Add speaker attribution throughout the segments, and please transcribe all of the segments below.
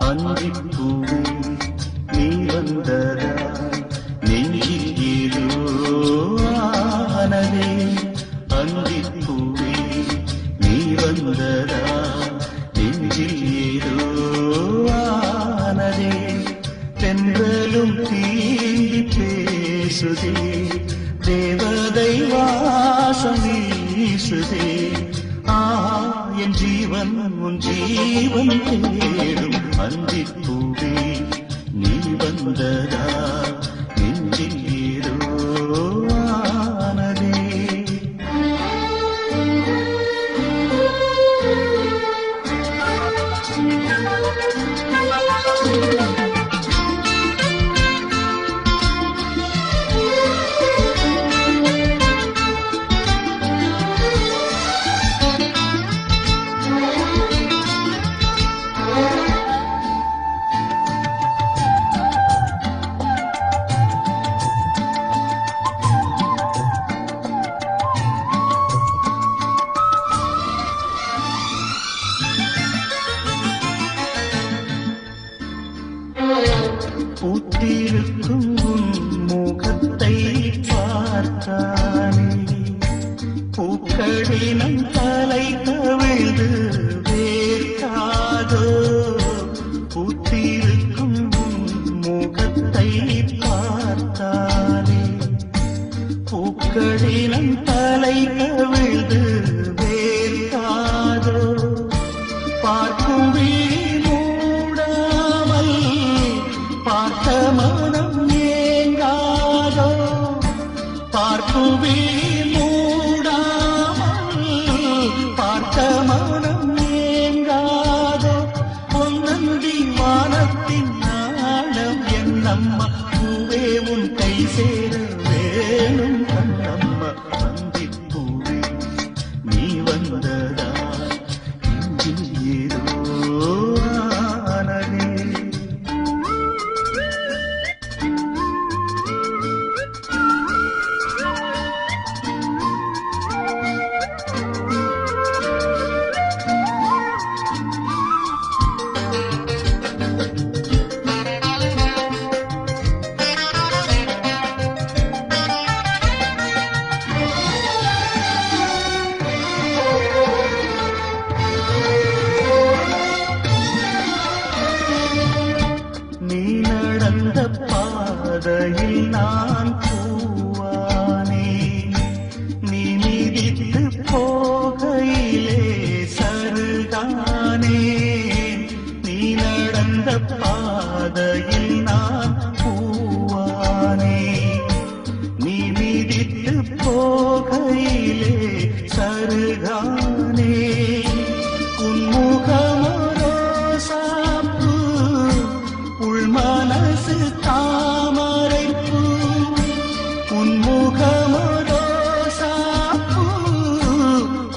Speaker 1: அந்திப்பூவே நீ வந்ததா நெஞ்சில் ஏதோ ஆனதே. அந்திப்பூவே நீ வந்ததா நெஞ்சில் ஏதோ ஆனதே. தென்றலும் தீண்டி பேசுதே தேவதை வாசம் வீசுதே. என் ஜீவன் உன் ஜீவன் தேடும் அந்திப்பூவே நீ வந்ததா நெஞ்சில் ஏதோ ஆனதே. பூத்திருக்கும் உன் முகத்தை பார்த்தானே பூக்களினம் தலை கவிழ்ந்து வேர்க்காதோ. பூத்திருக்கும் உன் முகத்தை பார்த்தானே பூக்களினம் தலை கவிழ்து வேர்க்காதோ. பார்க்கும் பார்த்த மனம் ஏங்காதோ. பார்க்குவே மூடாமல் பார்த்த மனம் ஏங்காதோ. பொன்னந்தி வானத்தின் நாளம் என்னம்மா பூவே உன் கை சேர வேணும் கண்ணம்மா. அந்திப்பூவே நீ வந்ததா நெஞ்சில் ஏதோ ஆனதே. நீ நடந்த பாதையில் நான் பூவானே. நீ மிதித்து போகையிலே சருகானே. நீ நடந்த பாதையில் நான் பூவானே. நீ மிதித்து போகையிலே சருகானே. உன்முகமோ சாப்பு மனசு தாமரைப்பூ. உன்முகமோ சாப்பு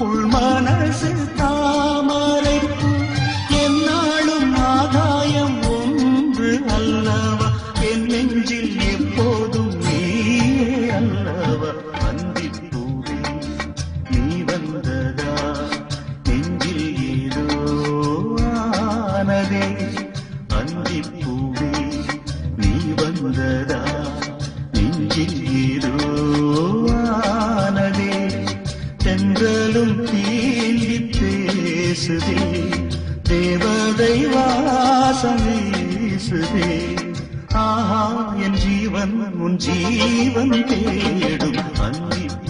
Speaker 1: உள் மனசு தாமரைப்பூ. என்னாலும் ஆதாயம் ஒன்று அல்லவா என் நெஞ்சில் எப்போதும் நீயே அல்லவா. அந்திப்பூவே நீ வந்ததா நெஞ்சில் ஏதோ ஆனதே. அந்திப்பூவே நீ வந்ததா நெஞ்சில் ஏதோ ஆனதே. தென்றலும் தீண்டி பேசுதே தேவதை வாசம் வீசுதே. என் ஜீவன் உன் ஜீவன் தேடும் அந்திப்பூவே